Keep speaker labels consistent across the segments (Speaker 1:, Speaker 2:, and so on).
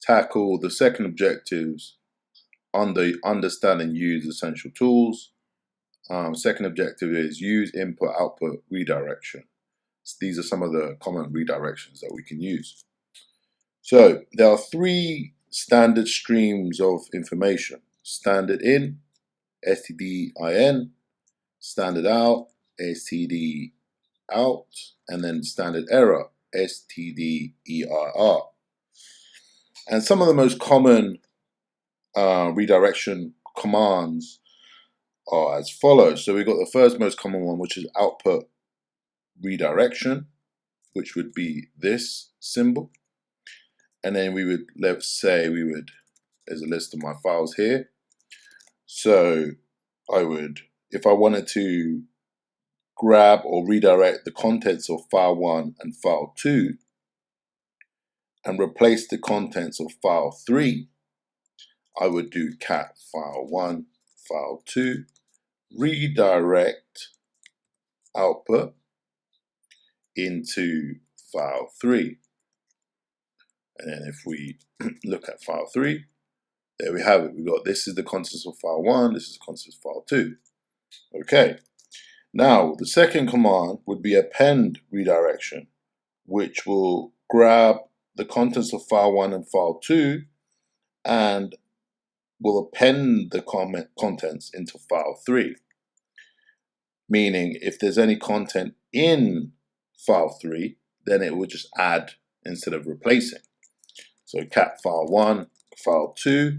Speaker 1: tackle the second objectives on the understand and use essential tools. Second objective is use input-output redirection. So these are some of the common redirections that we can use. So there are three standard streams of information: standard in, Stdin, standard out, Stdout, and then standard error, Stderr. And some of the most common redirection commands are as follows. So we've got the first most common one, which is output redirection, which would be this symbol. And then we would, let's say we would, there's a list of my files here. So I would, if I wanted to grab or redirect the contents of file 1 and file 2 and replace the contents of file 3, I would do cat file 1, file 2, redirect output into file 3. And then if we look at file 3, there we have it. We've got, this is the contents of file 1, this is the contents of file 2. Okay. Now, the second command would be append redirection, which will grab the contents of file 1 and file 2 and will append the contents into file 3. Meaning, if there's any content in file 3, then it will just add instead of replacing. So cat file 1, file 2,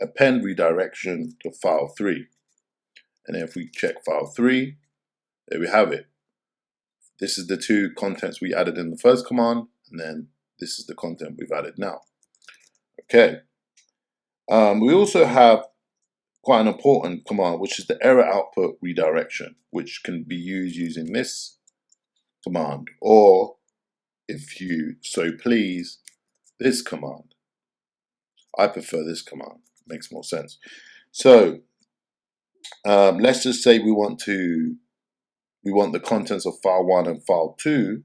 Speaker 1: append redirection to file 3. And then if we check file 3, there we have it. This is the two contents we added in the first command, and then this is the content we've added now. Okay. We also have quite an important command, which is the error output redirection, which can be used using this command, or if you so please, this command. I prefer this command, makes more sense. So let's just say we want the contents of file 1 and file 2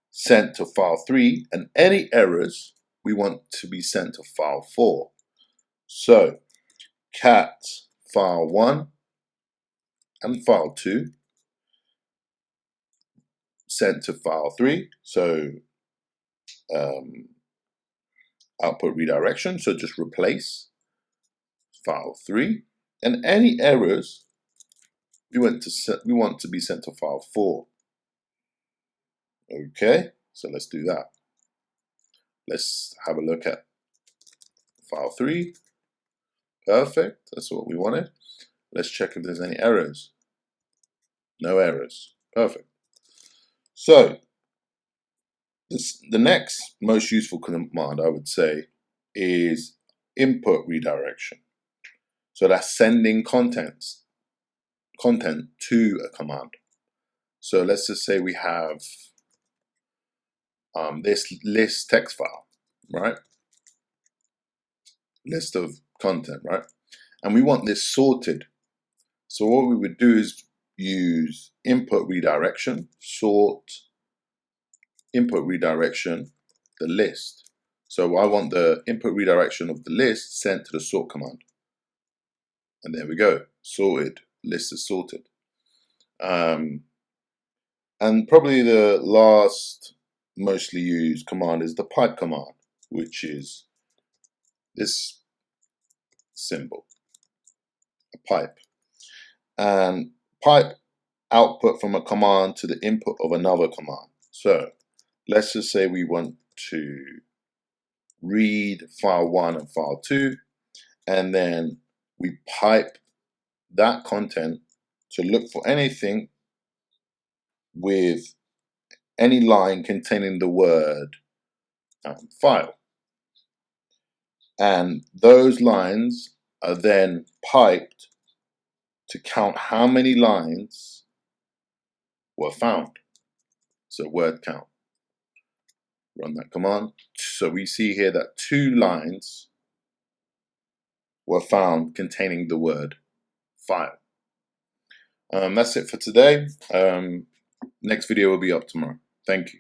Speaker 1: sent to file 3, and any errors we want to be sent to file 4. So cat file 1 and file 2 sent to file 3. So output redirection, so just replace file 3, and any errors we want to be sent to file 4. Okay, so let's do that. Let's have a look at file 3. Perfect, that's what we wanted. Let's check if there's any errors. No errors. Perfect. So the next most useful command, I would say, is input redirection. So that's sending content to a command. So let's just say we have this list text file, right? List of content, right? And we want this sorted. So what we would do is use input redirection, sort input redirection, the list. So I want the input redirection of the list sent to the sort command. And there we go, sorted, list is sorted. And probably the last mostly used command is the pipe command, which is this symbol, a pipe. And pipe output from a command to the input of another command. So let's just say we want to read file 1 and file 2, and then we pipe that content to look for anything with any line containing the word file. And those lines are then piped to count how many lines were found. So word count. Run that command. So we see here that 2 lines were found containing the word file. That's it for today. Next video will be up tomorrow. Thank you.